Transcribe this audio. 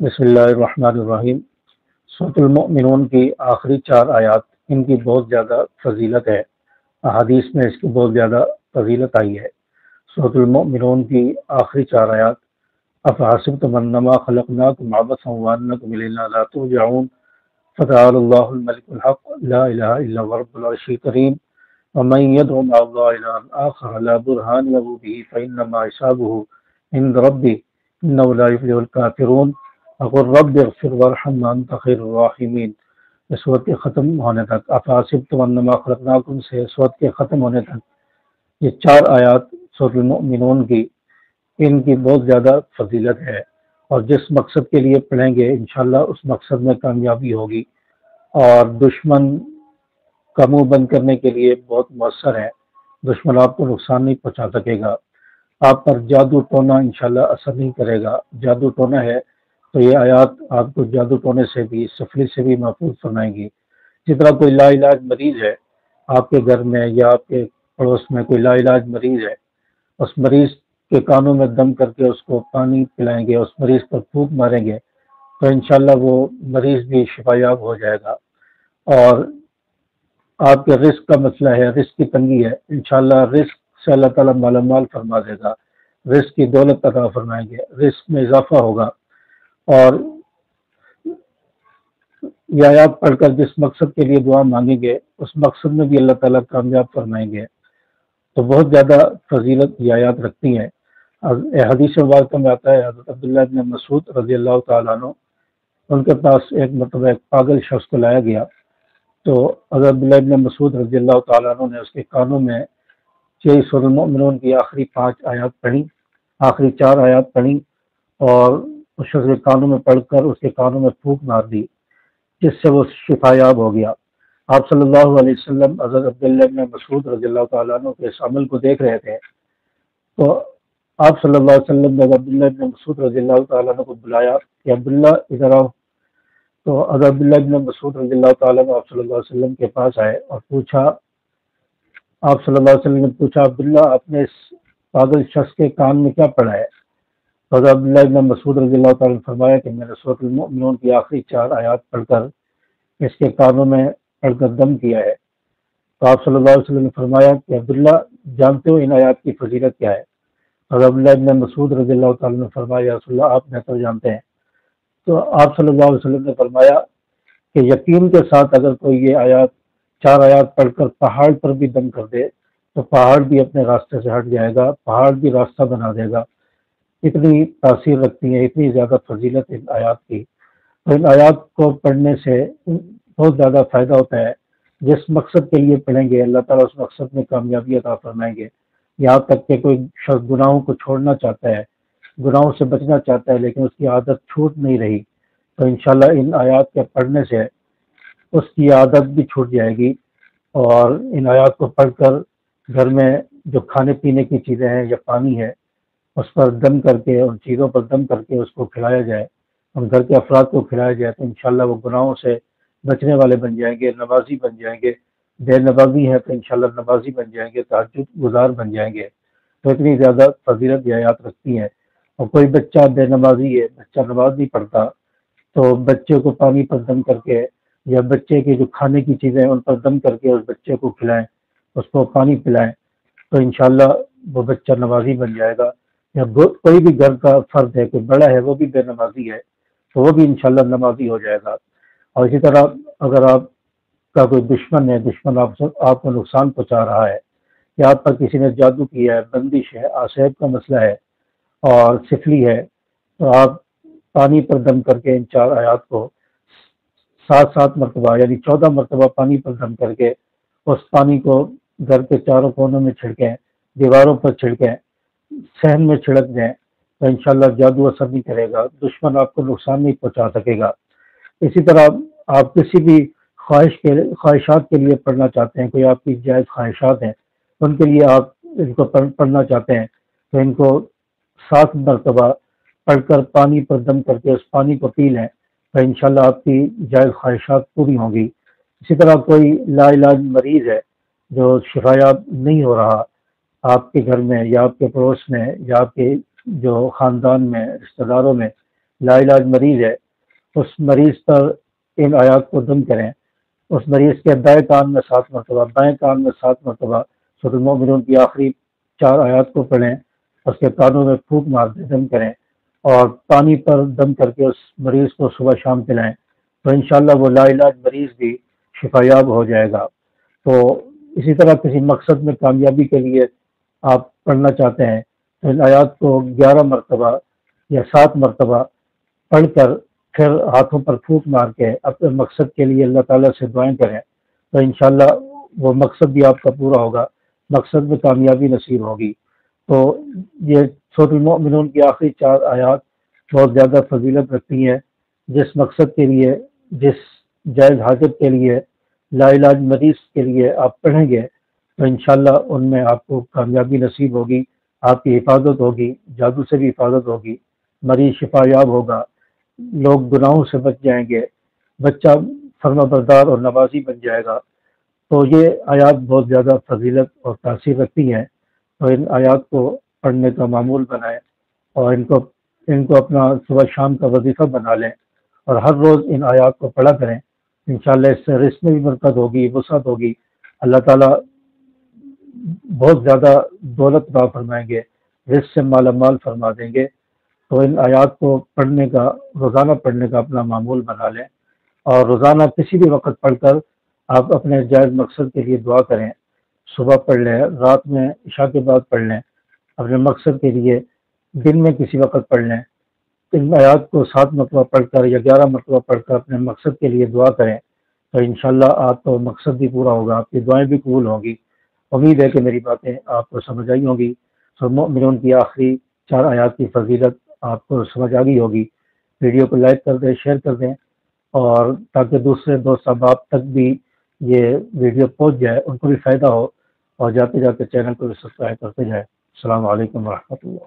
بسم اللہ الرحمن الرحیم۔ سورۃ المؤمنون کی آخری 4 آیات، ان کی بہت زیادہ فضیلت ہے۔ احادیث میں اس کی بہت زیادہ فضیلت آئی ہے۔ سورۃ المؤمنون کی آخری 4 آیات، افحسبتم انما خلقناکم عبثا وانکم الینا لا ترجعون فتعالی اللہ الملک الحق لا الہ الا هو رب العرش الکریم ومن يدع مع الله الها آخر لا برهان له به فإنما حسابه عند ربه انه لا يفلح الكافرون اقول رب اغفر وارحم وانت خیر الراحمین۔ اس صورت کے ختم ہونے تک، افحسبتم انما خلقناکم سے صورت کے ختم ہونے تک یہ 4 آیات سورۃ المؤمنون کی، ان کی بہت زیادہ فضیلت ہے، اور جس مقصد کے لیے پڑھیں گے انشاءاللہ اس مقصد میں کامیابی ہوگی، اور دشمن کا منہ بند کرنے کے لیے بہت مؤثر ہے۔ دشمن آپ کو نقصان نہیں پہنچا سکے گا، آپ پر جادو ٹونا انشاءاللہ اثر نہیں کرے گا۔ جادو ٹونا ہے تو یہ آیات آپ کو جادو ٹونے سے بھی، سفلی سے بھی محفوظ فرمائیں گی۔ جس طرح کوئی لا علاج مریض ہے آپ کے گھر میں یا آپ کے پڑوس میں، کوئی لا علاج مریض ہے، اس مریض کے کانوں میں دم کر کے اس کو پانی پلائیں گے، اس مریض پر پھونک ماریں گے تو انشاءاللہ وہ مریض بھی شفا یاب ہو جائے گا۔ اور آپ کے رزق کا مسئلہ ہے، رزق کی تنگی ہے، انشاءاللہ رزق سے اللہ تعالیٰ مالا مال فرما دے گا، رزق کی دولت عطا فرمائیں گے، رزق میں اضافہ ہوگا۔ اور یہ آیات پڑھ کر جس مقصد کے لیے دعا مانگیں گے اس مقصد میں بھی اللہ تعالیٰ کامیاب فرمائیں گے۔ تو بہت زیادہ فضیلت یہ آیات رکھتی ہیں۔ حدیث مبارکہ میں آتا ہے، حضرت عبداللہ بن مسعود رضی اللہ تعالیٰ عنہ، ان کے پاس ایک مرتبہ ایک پاگل شخص کو لایا گیا، تو حضرت عبداللہ بن مسعود رضی اللہ تعالیٰ عنہ نے اس کے کانوں میں سورۃ المؤمنون کی آخری 5 آیات پڑھی، آخری 4 آیات پڑھی، اور اس شخص کے کانوں میں پڑھ کر اس کے کانوں میں پھونک مار دی، جس سے وہ شفا یاب ہو گیا۔ آپ صلی اللہ علیہ وسلم حضرت عبداللہ بن مسعود رضی اللہ تعالیٰ عنہ کے اس عمل کو دیکھ رہے تھے، تو آپ صلی اللہ علیہ وسلم نے عبداللہ بن مسعود رضی اللہ تعالیٰ عنہ کو بلایا کہ عبداللہ ادھر آؤ۔ تو حضرت عبداللہ بن مسعود رضی اللہ تعالیٰ عنہ آپ صلی اللہ علیہ وسلم کے پاس آئے اور پوچھا، آپ صلی اللہ علیہ وسلم نے پوچھا، عبداللہ آپ نے اس پاگل شخص کے کان میں کیا پڑھا ہے؟ حضرت عبداللہ بن مسعود رضی اللہ تعالیٰ نے فرمایا کہ میں نے سورۃ المؤمنون کی آخری 4 آیات پڑھ کر اس کے کانوں میں پڑھ کر دم کیا ہے۔ تو آپ صلی اللہ علیہ وسلم نے فرمایا کہ عبداللہ جانتے ہو ان آیات کی فضیلت کیا ہے؟ حضرت عبداللہ بن مسعود رضی اللہ تعالیٰ نے فرمایا یا رسول اللہ آپ بہتر جانتے ہیں۔ تو آپ صلی اللہ علیہ وسلم نے فرمایا کہ یقین کے ساتھ اگر کوئی یہ 4 آیات پڑھ کر پہاڑ پر بھی دم کر دے تو پہاڑ بھی اپنے راستے سے ہٹ جائے گا، پہاڑ بھی راستہ بنا دے گا۔ اتنی تاثیر رکھتی ہیں، اتنی زیادہ فضیلت ان آیات کی۔ تو ان آیات کو پڑھنے سے بہت زیادہ فائدہ ہوتا ہے۔ جس مقصد کے لیے پڑھیں گے اللہ تعالیٰ اس مقصد میں کامیابی عطا فرمائیں گے۔ یہاں تک کہ کوئی شخص گناہوں کو چھوڑنا چاہتا ہے، گناہوں سے بچنا چاہتا ہے، لیکن اس کی عادت چھوٹ نہیں رہی، تو انشاءاللہ ان آیات کے پڑھنے سے اس کی عادت بھی چھوٹ جائے گی۔ اور ان آیات کو پڑھ کر گھر میں جو کھانے پینے کی چیزیں ہیں یا پانی ہے اس پر دم کر کے، ان چیزوں پر دم کر کے اس کو کھلایا جائے، اور گھر کے افراد کو کھلایا جائے، تو انشاءاللہ وہ گناہوں سے بچنے والے بن جائیں گے، نمازی بن جائیں گے۔ بے نمازی ہے تو انشاءاللہ نمازی بن جائیں گے، تہجد گزار بن جائیں گے۔ تو اتنی زیادہ فضیلت یہ آیات رکھتی ہیں۔ اور کوئی بچہ بے نمازی ہے، بچہ نماز نہیں پڑھتا، تو بچے کو پانی پر دم کر کے یا بچے کی جو کھانے کی چیزیں ہیں ان پر دم کر کے اس بچے کو کھلائیں، اس کو پانی پلائیں، تو انشاءاللہ وہ بچہ نمازی بن جائے گا۔ یا کوئی بھی گھر کا فرد ہے، کوئی بڑا ہے وہ بھی بے نمازی ہے تو وہ بھی انشاءاللہ نمازی ہو جائے گا۔ اور اسی طرح اگر آپ کا کوئی دشمن ہے، دشمن آپ کو نقصان پہنچا رہا ہے، یا آپ پر کسی نے جادو کیا ہے، بندش ہے، آسیب کا مسئلہ ہے اور سفلی ہے، تو آپ پانی پر دم کر کے ان 4 آیات کو 7 مرتبہ یعنی 14 مرتبہ پانی پر دم کر کے اس پانی کو گھر کے چاروں کونوں میں چھڑکیں، دیواروں پر چھڑکیں، صحن میں چھڑک دیں، تو انشاءاللہ جادو اثر نہیں کرے گا، دشمن آپ کو نقصان نہیں پہنچا سکے گا۔ اسی طرح آپ کسی بھی خواہشات کے لیے پڑھنا چاہتے ہیں، کوئی آپ کی جائز خواہشات ہیں ان کے لیے آپ ان کو پڑھنا چاہتے ہیں، تو ان کو 7 مرتبہ پڑھ کر پانی پر دم کر کے اس پانی کو پی لیں، تو انشاءاللہ آپ کی جائز خواہشات پوری ہوں گی۔ اسی طرح کوئی لا علاج مریض ہے جو شفا یاب نہیں ہو رہا آپ کے گھر میں یا آپ کے پڑوس میں یا آپ کے جو خاندان میں رشتہ داروں میں، لا علاج مریض ہے، اس مریض پر ان آیات کو دم کریں، اس مریض کے دائیں کان میں 7 مرتبہ، بائیں کان میں 7 مرتبہ سورۃ المؤمنون کی آخری 4 آیات کو پڑھیں، اس کے کانوں میں پھونک مار کے دم کریں اور پانی پر دم کر کے اس مریض کو صبح شام پلائیں، تو انشاءاللہ وہ لا علاج مریض بھی شفا یاب ہو جائے گا۔ تو اسی طرح کسی مقصد میں کامیابی کے لیے آپ پڑھنا چاہتے ہیں تو ان آیات کو 11 مرتبہ یا 7 مرتبہ پڑھ کر پھر ہاتھوں پر پھونک مار کے اپنے مقصد کے لیے اللہ تعالیٰ سے دعائیں کریں، تو انشاءاللہ وہ مقصد بھی آپ کا پورا ہوگا، مقصد میں کامیابی نصیب ہوگی۔ تو یہ سورۃ المؤمنون کی آخری 4 آیات بہت زیادہ فضیلت رکھتی ہیں۔ جس مقصد کے لیے، جس جائز حاجت کے لیے، لا علاج مریض کے لیے آپ پڑھیں گے تو انشاءاللہ ان میں آپ کو کامیابی نصیب ہوگی، آپ کی حفاظت ہوگی، جادو سے بھی حفاظت ہوگی، مریض شفا یاب ہوگا، لوگ گناہوں سے بچ جائیں گے، بچہ فرما بردار اور نمازی بن جائے گا۔ تو یہ آیات بہت زیادہ فضیلت اور تاثیر رکھتی ہیں، تو ان آیات کو پڑھنے کا معمول بنائیں اور ان کو اپنا صبح شام کا وظیفہ بنا لیں اور ہر روز ان آیات کو پڑھا کریں۔ انشاءاللہ اس سے رزق میں بھی برکت ہوگی، وسعت ہوگی، اللہ تعالیٰ بہت زیادہ دولت عطا فرمائیں گے، رزق سے مالا مال فرما دیں گے۔ تو ان آیات کو پڑھنے کا، روزانہ پڑھنے کا اپنا معمول بنا لیں اور روزانہ کسی بھی وقت پڑھ کر آپ اپنے جائز مقصد کے لیے دعا کریں، صبح پڑھ لیں، رات میں عشاء کے بعد پڑھ لیں اپنے مقصد کے لیے، دن میں کسی وقت پڑھ لیں، ان آیات کو 7 مرتبہ پڑھ کر یا 11 مرتبہ پڑھ کر اپنے مقصد کے لیے دعا کریں، تو انشاءاللہ آپ کا مقصد بھی پورا ہوگا، آپ کی دعائیں بھی قبول ہوں گی۔ امید ہے کہ میری باتیں آپ کو سمجھ آئی ہوں گی۔ سورۃ المؤمنون کی آخری 4 آیات کی فضیلت آپ کو سمجھ آ گئی ہوگی۔ ویڈیو کو لائک کر دیں، شیئر کر دیں، اور تاکہ دوسرے دوست احباب تک بھی یہ ویڈیو پہنچ جائے، ان کو بھی فائدہ ہو، اور جاتے جاتے چینل کو بھی سبسکرائب کرتے جائیں۔ السلام علیکم ورحمۃ اللہ۔